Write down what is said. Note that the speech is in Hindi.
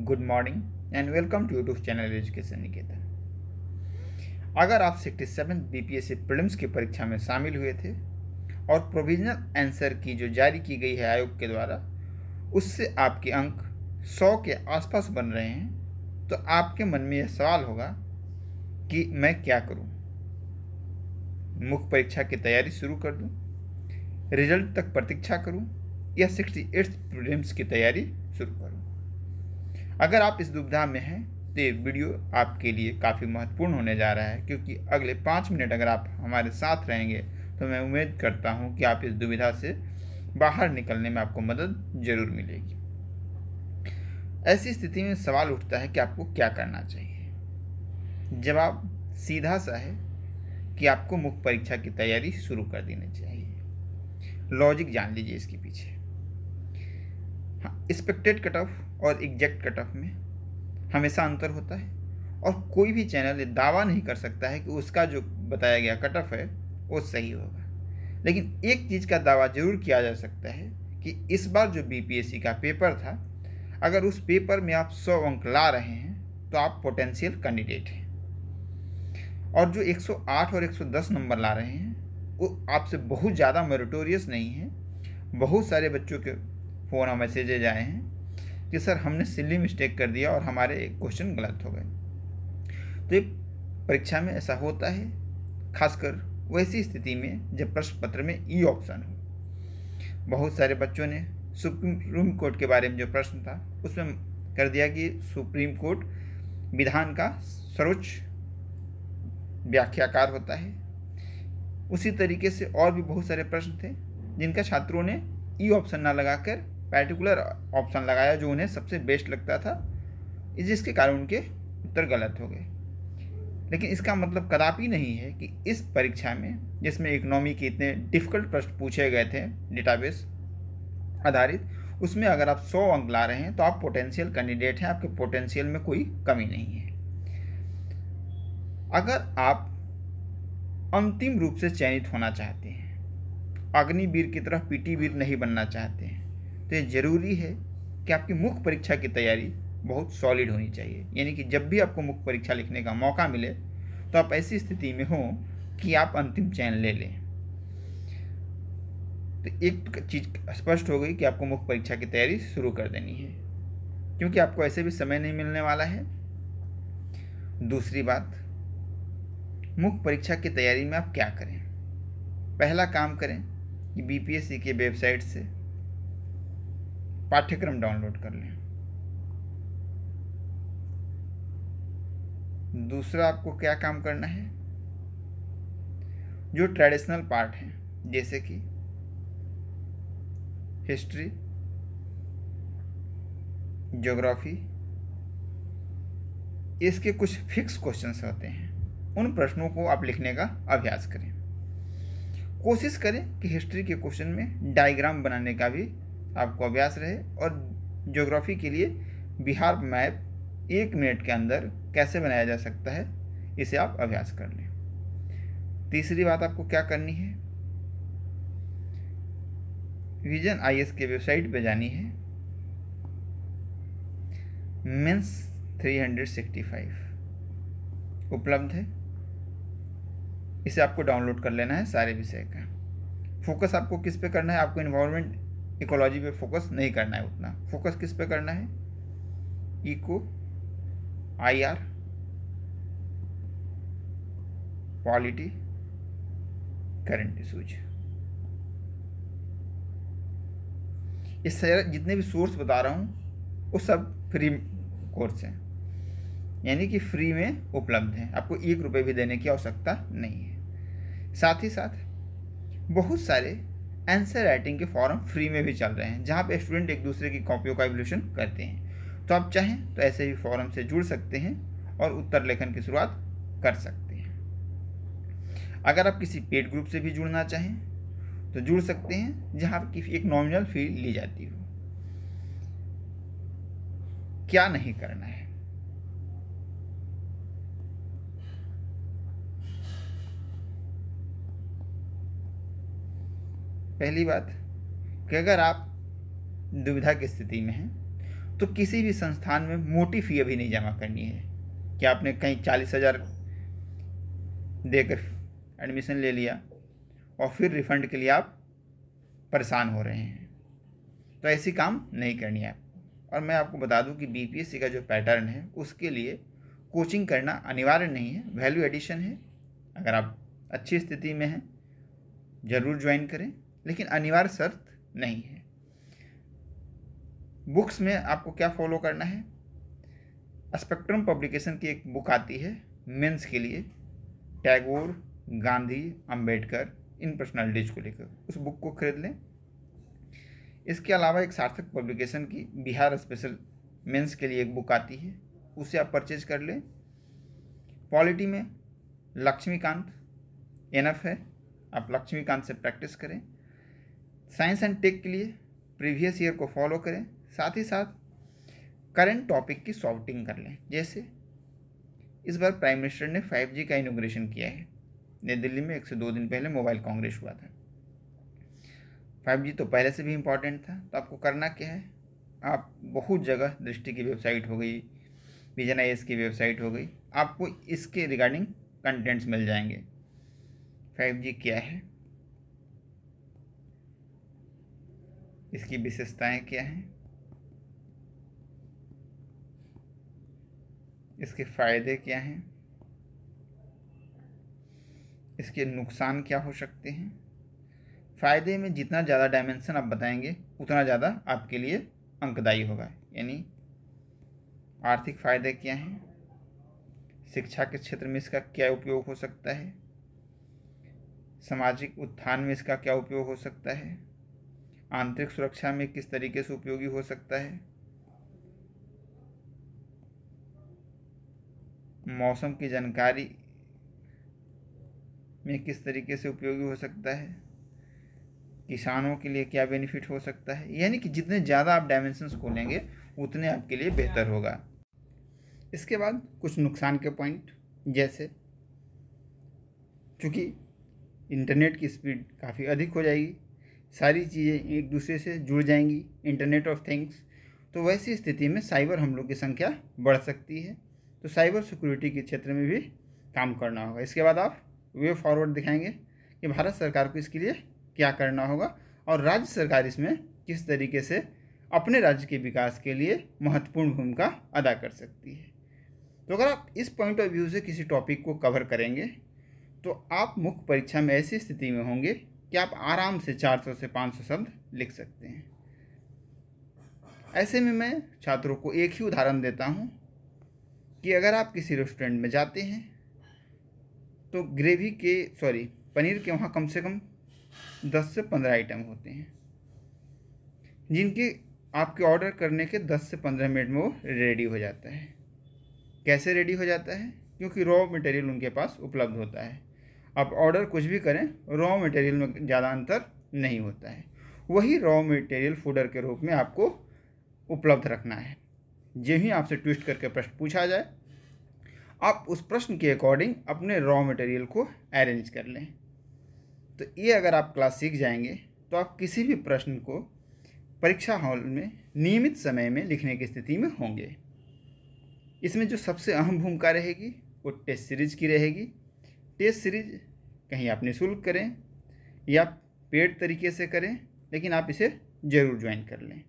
Good morning and welcome to YouTube channel education Niketan. अगर आप 67 बीपीएससी प्रीलिम्स की परीक्षा में शामिल हुए थे और प्रोविजनल आंसर की जो जारी की गई है आयोग के द्वारा, उससे आपके अंक 100 के आसपास बन रहे हैं, तो आपके मन में यह सवाल होगा कि मैं क्या करूं? मुख्य परीक्षा की तैयारी शुरू कर दूं, रिजल्ट तक प्रतीक्षा करूं या 68 प्रीलिम्स की तैयारी शुरू करूं? अगर आप इस दुविधा में हैं तो ये वीडियो आपके लिए काफ़ी महत्वपूर्ण होने जा रहा है, क्योंकि अगले 5 मिनट अगर आप हमारे साथ रहेंगे तो मैं उम्मीद करता हूं कि आप इस दुविधा से बाहर निकलने में आपको मदद जरूर मिलेगी। ऐसी स्थिति में सवाल उठता है कि आपको क्या करना चाहिए। जवाब सीधा सा है कि आपको मुख्य परीक्षा की तैयारी शुरू कर देनी चाहिए। लॉजिक जान लीजिए इसके पीछे। हाँ, एक्सपेक्टेड कट ऑफ और एग्जैक्ट कट ऑफ में हमेशा अंतर होता है, और कोई भी चैनल ये दावा नहीं कर सकता है कि उसका जो बताया गया कट ऑफ है वो सही होगा। लेकिन एक चीज़ का दावा जरूर किया जा सकता है कि इस बार जो बीपीएससी का पेपर था, अगर उस पेपर में आप 100 अंक ला रहे हैं तो आप पोटेंशियल कैंडिडेट हैं, और जो 108 और 110 नंबर ला रहे हैं वो आपसे बहुत ज़्यादा मेरिटोरियस नहीं है। बहुत सारे बच्चों के फ़ोन और मैसेजेज आए हैं कि सर हमने सिली मिस्टेक कर दिया और हमारे क्वेश्चन गलत हो गए। तो ये परीक्षा में ऐसा होता है, खासकर वैसी स्थिति में जब प्रश्न पत्र में ई ऑप्शन हो। बहुत सारे बच्चों ने सुप्रीम कोर्ट के बारे में जो प्रश्न था उसमें कर दिया कि सुप्रीम कोर्ट विधान का सर्वोच्च व्याख्याकार होता है। उसी तरीके से और भी बहुत सारे प्रश्न थे जिनका छात्रों ने ई ऑप्शन ना लगाकर पर्टिकुलर ऑप्शन लगाया जो उन्हें सबसे बेस्ट लगता था, जिसके कारण उनके उत्तर गलत हो गए। लेकिन इसका मतलब कदापि नहीं है कि इस परीक्षा में, जिसमें इकोनॉमी के इतने डिफिकल्ट प्रश्न पूछे गए थे डेटाबेस आधारित, उसमें अगर आप 100 अंक ला रहे हैं तो आप पोटेंशियल कैंडिडेट हैं, आपके पोटेंशियल में कोई कमी नहीं है। अगर आप अंतिम रूप से चयनित होना चाहते हैं, अग्निवीर की तरह पीटी वीर नहीं बनना चाहते हैं, तो ये जरूरी है कि आपकी मुख्य परीक्षा की तैयारी बहुत सॉलिड होनी चाहिए। यानी कि जब भी आपको मुख्य परीक्षा लिखने का मौका मिले तो आप ऐसी स्थिति में हो कि आप अंतिम चयन ले लें। तो एक चीज़ स्पष्ट हो गई कि आपको मुख्य परीक्षा की तैयारी शुरू कर देनी है, क्योंकि आपको ऐसे भी समय नहीं मिलने वाला है। दूसरी बात, मुख्य परीक्षा की तैयारी में आप क्या करें? पहला काम करें कि बीपीएससी के वेबसाइट से पाठ्यक्रम डाउनलोड कर लें। दूसरा, आपको क्या काम करना है? जो ट्रेडिशनल पार्ट हैं, जैसे कि हिस्ट्री, ज्योग्राफी, इसके कुछ फिक्स क्वेश्चंस होते हैं, उन प्रश्नों को आप लिखने का अभ्यास करें। कोशिश करें कि हिस्ट्री के क्वेश्चन में डायग्राम बनाने का भी आपको अभ्यास रहे, और ज्योग्राफी के लिए बिहार मैप 1 मिनट के अंदर कैसे बनाया जा सकता है, इसे आप अभ्यास कर लें। तीसरी बात आपको क्या करनी है? विजन आईएएस के वेबसाइट पे जानी है। मेंस 365 उपलब्ध है, इसे आपको डाउनलोड कर लेना है सारे विषय का। फोकस आपको किस पे करना है? आपको इन्वायरमेंट इकोलॉजी पे फोकस नहीं करना है उतना। फोकस किस पे करना है? Eco, IR, polity, current issues. इस जितने भी सोर्स बता रहा हूँ वो सब फ्री कोर्स हैं, यानी कि फ्री में उपलब्ध हैं। आपको 1 रुपये भी देने की आवश्यकता नहीं है। साथ ही साथ बहुत सारे आंसर राइटिंग के फॉरम फ्री में भी चल रहे हैं, जहाँ पे स्टूडेंट एक दूसरे की कॉपियों का एवोल्यूशन करते हैं। तो आप चाहें तो ऐसे ही फॉरम से जुड़ सकते हैं और उत्तर लेखन की शुरुआत कर सकते हैं। अगर आप किसी पेड ग्रुप से भी जुड़ना चाहें तो जुड़ सकते हैं, जहाँ की एक नॉमिनल फी ली जाती हो। क्या नहीं करना है? पहली बात कि अगर आप दुविधा की स्थिति में हैं तो किसी भी संस्थान में मोटी फ़ी अभी नहीं जमा करनी है कि आपने कहीं 40,000 देकर एडमिशन ले लिया और फिर रिफ़ंड के लिए आप परेशान हो रहे हैं। तो ऐसी काम नहीं करनी है आपको। और मैं आपको बता दूं कि बीपीएससी का जो पैटर्न है उसके लिए कोचिंग करना अनिवार्य नहीं है, वैल्यू एडिशन है। अगर आप अच्छी स्थिति में हैं ज़रूर ज्वाइन करें, लेकिन अनिवार्य शर्त नहीं है। बुक्स में आपको क्या फॉलो करना है, स्पेक्ट्रम पब्लिकेशन की एक बुक आती है मेंस के लिए, टैगोर, गांधी, अंबेडकर इन पर्सनालिटीज को लेकर, उस बुक को खरीद लें। इसके अलावा एक सार्थक पब्लिकेशन की बिहार स्पेशल मेंस के लिए एक बुक आती है, उसे आप परचेज कर लें। पॉलिटी में लक्ष्मीकांत एनफ है, आप लक्ष्मीकांत से प्रैक्टिस करें। साइंस एंड टेक के लिए प्रीवियस ईयर को फॉलो करें, साथ ही साथ करंट टॉपिक की सॉर्टिंग कर लें। जैसे इस बार प्राइम मिनिस्टर ने 5G का इनॉग्रेशन किया है, नई दिल्ली में 1 से 2 दिन पहले मोबाइल कांग्रेस हुआ था। 5G तो पहले से भी इम्पॉर्टेंट था, तो आपको करना क्या है, आप बहुत जगह दृष्टि की वेबसाइट हो गई, विजन IAS की वेबसाइट हो गई, आपको इसके रिगार्डिंग कंटेंट्स मिल जाएंगे। 5G क्या है, इसकी विशेषताएं क्या हैं, इसके फ़ायदे क्या हैं, इसके नुकसान क्या हो सकते हैं। फ़ायदे में जितना ज़्यादा डायमेंशन आप बताएंगे उतना ज़्यादा आपके लिए अंकदायी होगा। यानी आर्थिक फ़ायदे क्या हैं, शिक्षा के क्षेत्र में इसका क्या उपयोग हो सकता है, सामाजिक उत्थान में इसका क्या उपयोग हो सकता है, आंतरिक सुरक्षा में किस तरीके से उपयोगी हो सकता है, मौसम की जानकारी में किस तरीके से उपयोगी हो सकता है, किसानों के लिए क्या बेनिफिट हो सकता है। यानी कि जितने ज़्यादा आप डायमेंशंस खोलेंगे उतने आपके लिए बेहतर होगा। इसके बाद कुछ नुकसान के पॉइंट, जैसे चूँकि इंटरनेट की स्पीड काफ़ी अधिक हो जाएगी, सारी चीज़ें एक दूसरे से जुड़ जाएंगी, इंटरनेट ऑफ थिंग्स, तो वैसी स्थिति में साइबर हमलों की संख्या बढ़ सकती है। तो साइबर सिक्योरिटी के क्षेत्र में भी काम करना होगा। इसके बाद आप वे फॉरवर्ड दिखाएंगे कि भारत सरकार को इसके लिए क्या करना होगा और राज्य सरकार इसमें किस तरीके से अपने राज्य के विकास के लिए महत्वपूर्ण भूमिका अदा कर सकती है। तो अगर आप इस पॉइंट ऑफ व्यू से किसी टॉपिक को कवर करेंगे तो आप मुख्य परीक्षा में ऐसी स्थिति में होंगे कि आप आराम से 400 से 500 शब्द लिख सकते हैं। ऐसे में मैं छात्रों को एक ही उदाहरण देता हूं कि अगर आप किसी रेस्टोरेंट में जाते हैं तो पनीर के वहाँ कम से कम 10 से 15 आइटम होते हैं, जिनके आपके ऑर्डर करने के 10 से 15 मिनट में वो रेडी हो जाता है। कैसे रेडी हो जाता है, क्योंकि रॉ मटेरियल उनके पास उपलब्ध होता है। आप ऑर्डर कुछ भी करें, रॉ मटेरियल में ज़्यादा अंतर नहीं होता है। वही रॉ मटेरियल फूडर के रूप में आपको उपलब्ध रखना है। जो ही आपसे ट्विस्ट करके प्रश्न पूछा जाए, आप उस प्रश्न के अकॉर्डिंग अपने रॉ मटेरियल को अरेंज कर लें। तो ये अगर आप क्लास सीख जाएंगे तो आप किसी भी प्रश्न को परीक्षा हॉल में नियमित समय में लिखने की स्थिति में होंगे। इसमें जो सबसे अहम भूमिका रहेगी वो टेस्ट सीरीज की रहेगी। टेस्ट सीरीज कहीं आप निःशुल्क करें या पेड तरीके से करें, लेकिन आप इसे ज़रूर ज्वाइन कर लें।